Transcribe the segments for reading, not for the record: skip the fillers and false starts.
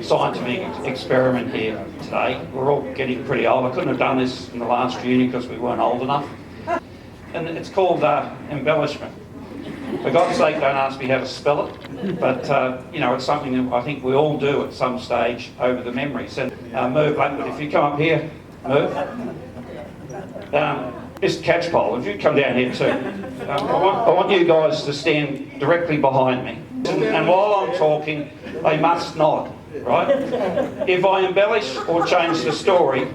scientific experiment here today. We're all getting pretty old. I couldn't have done this in the last uni because we weren't old enough. And it's called embellishment. For God's sake, don't ask me how to spell it, but you know, it's something that I think we all do at some stage over the memories. And Merv Blackwood, if you come up here, Merv. Mr. Catchpole, if you come down here too. I want you guys to stand directly behind me. And while I'm talking, they must nod, right? If I embellish or change the story,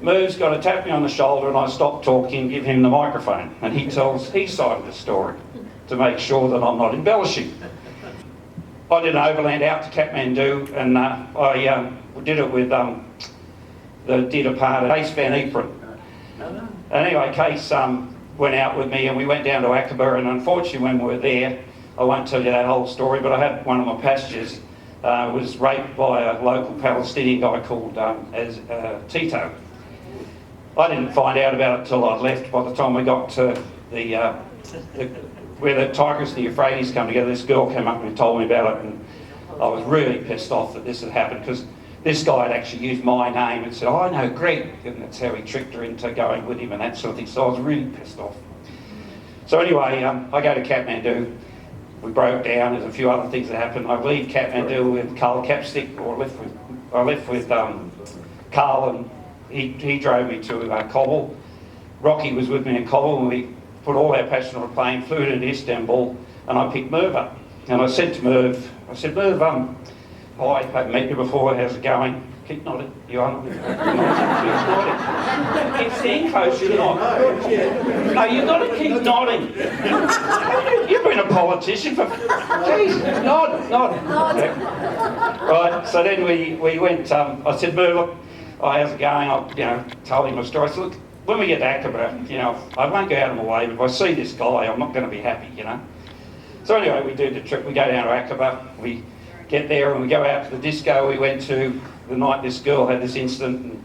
Merv's got to tap me on the shoulder and I stop talking and give him the microphone. And he tells his side of the story to make sure that I'm not embellishing. I did an overland out to Kathmandu, and I did it with did a part of Case Van Ypres. And anyway, Case went out with me and we went down to Aqaba, and unfortunately when we were there, I won't tell you that whole story, but I had one of my passengers was raped by a local Palestinian guy called Tito. I didn't find out about it till I'd left. By the time we got to where the Tigris and the Euphrates come together, this girl came up and told me about it, and I was really pissed off that this had happened, because this guy had actually used my name and said, oh, I know Greg, and that's how he tricked her into going with him and that sort of thing. So I was really pissed off. So anyway, I go to Kathmandu. We broke down. There's a few other things that happened. I leave Kathmandu with Carl Capstick, or I left with Carl, and he drove me to Kabul. Rocky was with me in Kabul, and we put all our passengers on a plane, flew into Istanbul, and I picked Merv up. And I said to Merv, Merv, hi, I haven't met you before, how's it going? Keep nodding. You are nodding. Keep staying close, you're not. No, you've got to keep nodding. You've been a politician for... Jeez, nod. Yeah. Right, so then we went, I said, Merv, look, how's it going? I told him my story. I said, look, when we get to Aqaba, I won't go out of my way, but if I see this guy, I'm not going to be happy, So anyway, we do the trip. We go down to Aqaba. We get there and we go out to the disco we went to the night this girl had this incident, and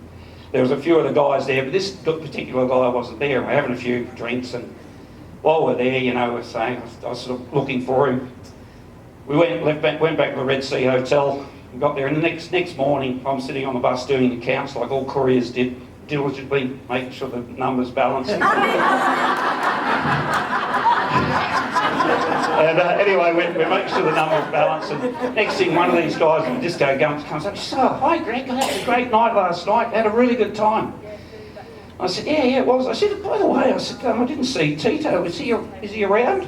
there was a few of the guys there, but this particular guy wasn't there. We're having a few drinks, and while we're there, we're saying, I was sort of looking for him. We went back to the Red Sea Hotel, we got there, and the next morning I'm sitting on the bus doing accounts like all couriers did, diligently making sure the numbers balanced. And anyway, we make sure the numbers balance, and next thing one of these guys in the disco comes up, he says, oh, hi Greg, I had a great night last night, had a really good time. I said, yeah, it was. I said, by the way, I didn't see Tito, is he around?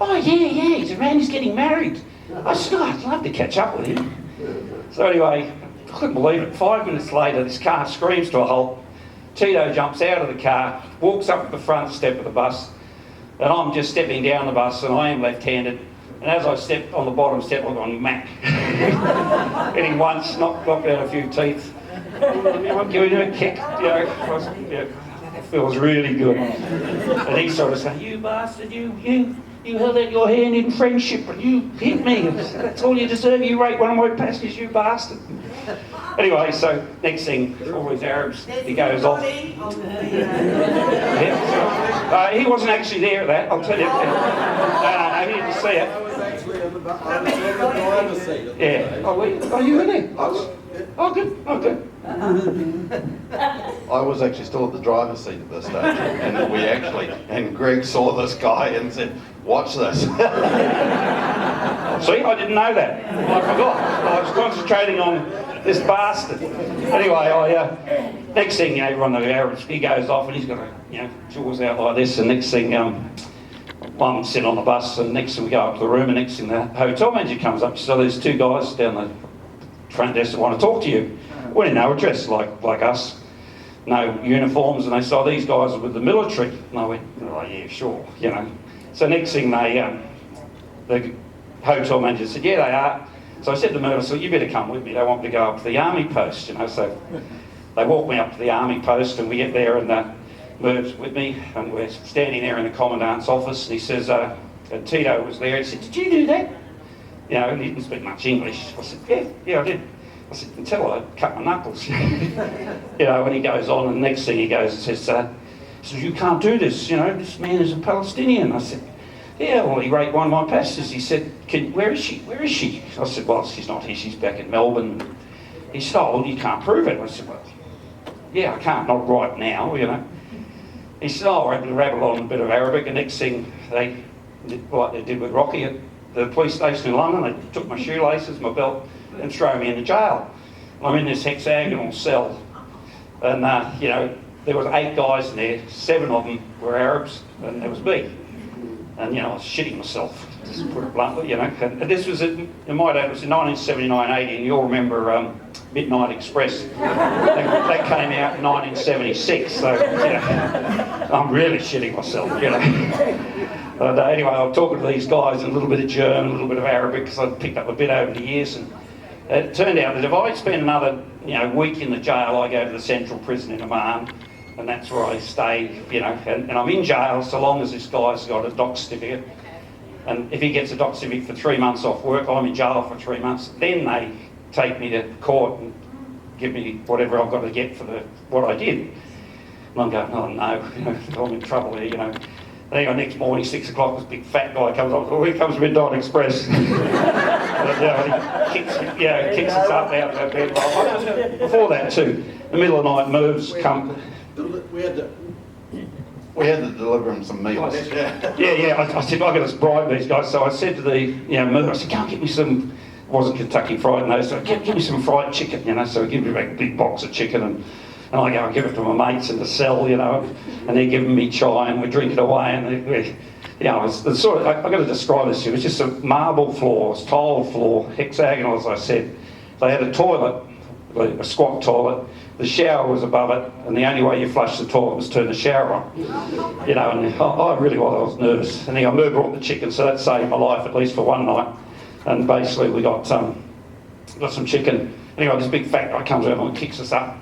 Oh, yeah, he's around, he's getting married. I said, oh, I'd love to catch up with him. So anyway, I couldn't believe it. 5 minutes later, this car screams to a halt. Tito jumps out of the car, walks up to the front step of the bus, and I'm just stepping down the bus, and I am left-handed. And as I step on the bottom step, I'm going, Mac. Hitting once, knocked out a few teeth. I'm giving him a kick, It feels really good. And he sort of said, you bastard, you held out your hand in friendship and you hit me. That's all you deserve. You raped one of my passengers, you bastard. Anyway, so next thing, all these Arabs, he goes off. Yeah. He wasn't actually there at that, I'll tell you. No, he didn't see it. I was actually in the driver's seat. Yeah. Oh, you were there? Oh, good. I was actually still at the driver's seat at this stage, and Greg saw this guy and said, watch this. See, I didn't know that. I forgot. I was concentrating on this bastard. Anyway, next thing, everyone knows Arabs, he goes off and he's got jaws out like this, and next thing, I'm sitting on the bus, and next thing we go up to the room, and next thing the hotel manager comes up, so there's 2 guys down the front desk that want to talk to you. Well, they were dressed like us, no uniforms, and they saw these guys were with the military. And I went, oh yeah, sure, So next thing the hotel manager said, yeah, they are. So I said to Merv, you better come with me. They want me to go up to the army post, So they walked me up to the army post, and we get there, and Merv's with me, and we're standing there in the commandant's office, and he says, and Tito was there, and he said, did you do that? And he didn't speak much English. I said, yeah, I did. I said, until I cut my knuckles. When he goes on, and the next thing he goes and says, you can't do this, this man is a Palestinian. I said, Yeah, well, he raped one of my passages. He said, where is she? Where is she? I said, well, she's not here. She's back in Melbourne. He said, oh, well, you can't prove it. I said, well, yeah, I can't, not right now, you know. He said, oh, I rabbled on a bit of Arabic, and next thing they did, like they did with Rocky at the police station in London, they took my shoelaces, my belt, and threw me into jail. I'm in this hexagonal cell, and you know, there was 8 guys in there, 7 of them were Arabs, and there was me. And you know, I was shitting myself, just to put it bluntly, you know. And this was, in my day, it was in 1979-80, and you'll remember Midnight Express. That came out in 1976, so, you know, I'm really shitting myself, you know. But anyway, I was talking to these guys in a little bit of German, a little bit of Arabic, because I'd picked up a bit over the years, and it turned out that if I spend another, you know, week in the jail, I go to the Central Prison in Amman, and that's where I stay, you know, and I'm in jail so long as this guy's got a doc certificate. And if he gets a doc certificate for 3 months off work, I'm in jail for 3 months. Then they take me to court and give me whatever I've got to get for what I did. And I'm going, oh no, you know, I'm in trouble here, you know. Anyway, next morning, 6 o'clock, this big fat guy comes up, oh, here comes Midnight Express. And, you know, he kicks us up out of bed. Before that too, the middle of the night moves come. We had to deliver him some meals. Yeah. I said, I've got to bribe these guys. So I said to the, you know, mover, I said, go and get me some, it wasn't Kentucky Fried in those, so give me some fried chicken, you know. So he gives me a big box of chicken, and I go and give it to my mates in the cell, you know, and they're giving me chai, and we drink it away, and you know, it's sort of, I've got to describe this to you, it's just a marble floor, it's tiled floor, hexagonal, as I said. They had a toilet, a squat toilet, the shower was above it, and the only way you flush the toilet was turn the shower on. You know, and I really was nervous. And then I moved brought the chicken, so that saved my life, at least for one night. And basically we got some chicken. Anyway, this big fat guy comes over and kicks us up.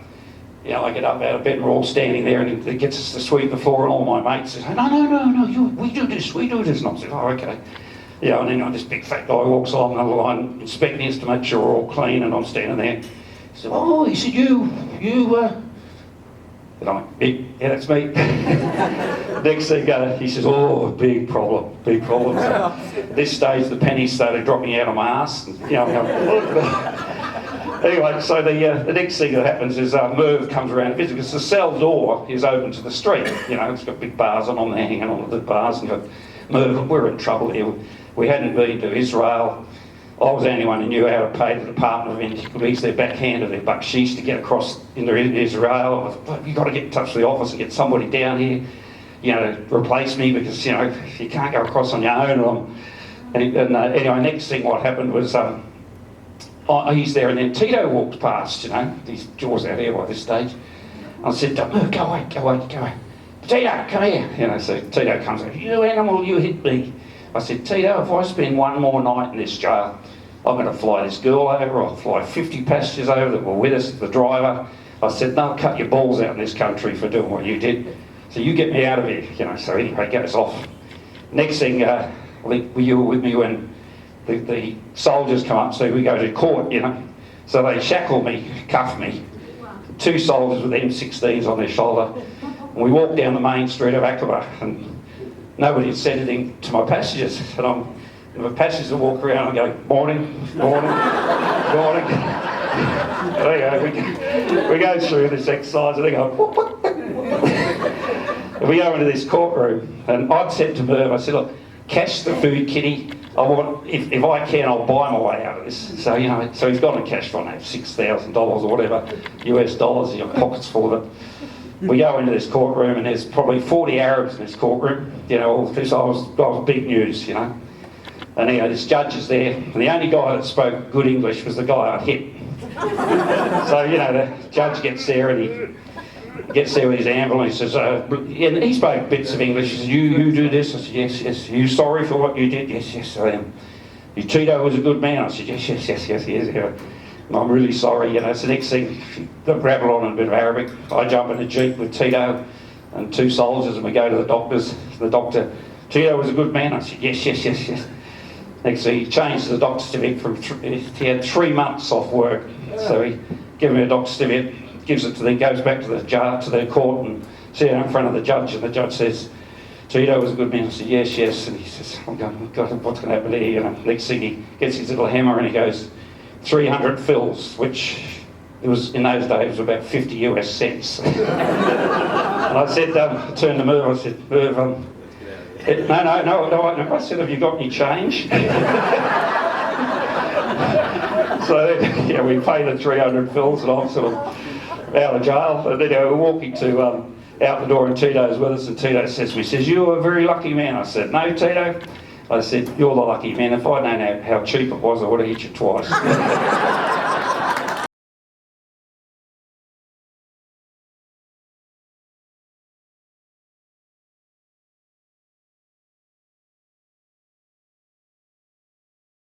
You know, I get up out of bed and we're all standing there, and he gets us to sweep the floor, and all my mates say, no, we do this. And I said, oh, okay. You know, and then this big fat guy walks along the line inspecting us to make sure we're all clean, and I'm standing there. He said, oh, he said, and I'm like, yeah, that's me. Next thing, he says, oh, big problem. So at this stage, the pennies started dropping out of my ass. And, you know, anyway, so the next thing that happens is Merv comes around and visits, because the cell door is open to the street. You know, it's got big bars on there, hanging on the bars, and go, Merv, we're in trouble here. We hadn't been to Israel. I was the only one who knew how to pay the Department of Antiquities their backhand of their baksheesh to get across into Israel. You've got to get in touch with the office and get somebody down here, you know, to replace me, because, you know, you can't go across on your own. Anyway, next thing what happened was he's there, and then Tito walks past, you know, his jaw's out here by this stage. I said, go away. Tito, come here. You know, so Tito comes over, you animal, you hit me. I said, Tito, if I spend one more night in this jail, I'm going to fly this girl over, I'll fly 50 passengers over that were with us, the driver. I said, they'll cut your balls out in this country for doing what you did. So you get me out of here, you know. So anyway, it goes off. Next thing, I think you were with me when the soldiers come up, so we go to court, you know. So they shackle me, cuff me, 2 soldiers with M16s on their shoulder, and we walk down the main street of Aqaba, and nobody had said anything to my passengers, and the passengers would walk around and go, morning. We go through this exercise, and they go, and we go into this courtroom, and I'd said to Merv, I said, look, cash the food, kitty. I want, if I can, I'll buy my way out of this. So, you know, so he's gone and cashed on that $6,000 or whatever, US dollars, your pockets full of it. We go into this courtroom, and there's probably 40 Arabs in this courtroom. You know, all this, I was big news, you know. And anyway, this judge is there, and the only guy that spoke good English was the guy I'd hit. So, you know, the judge gets there, and he gets there with his anvil, and he says, and he spoke bits of English. He says, you do this? I said, yes. Are you sorry for what you did? Yes, I am. Tito was a good man? I said, yes. I'm really sorry, you know. So next thing, they rabble on in a bit of Arabic. I jump in a Jeep with Tito and 2 soldiers, and we go to the doctors. The doctor, Tito was a good man? I said, yes. Next thing, he changed the doctor's certificate he had 3 months off work. So he gave me a doctor's certificate, gives it to them, goes back to the court and sits in front of the judge, and the judge says, Tito was a good man. I said, yes, yes. And he says, I'm going, oh God, what's going to happen here? You know, next thing he gets his little hammer and he goes, 300 fills, which it was, in those days, it was about 50 US cents. And I said, I turned to Merv, I said, Merv, no. I said, have you got any change? So, yeah, we paid the 300 fills and I'm sort of out of jail. And then we're walking to out the door and Tito's with us and Tito says to me, says, you're a very lucky man. I said, no, Tito. I said, you're the lucky man. If I'd known how cheap it was, I would have hit you twice.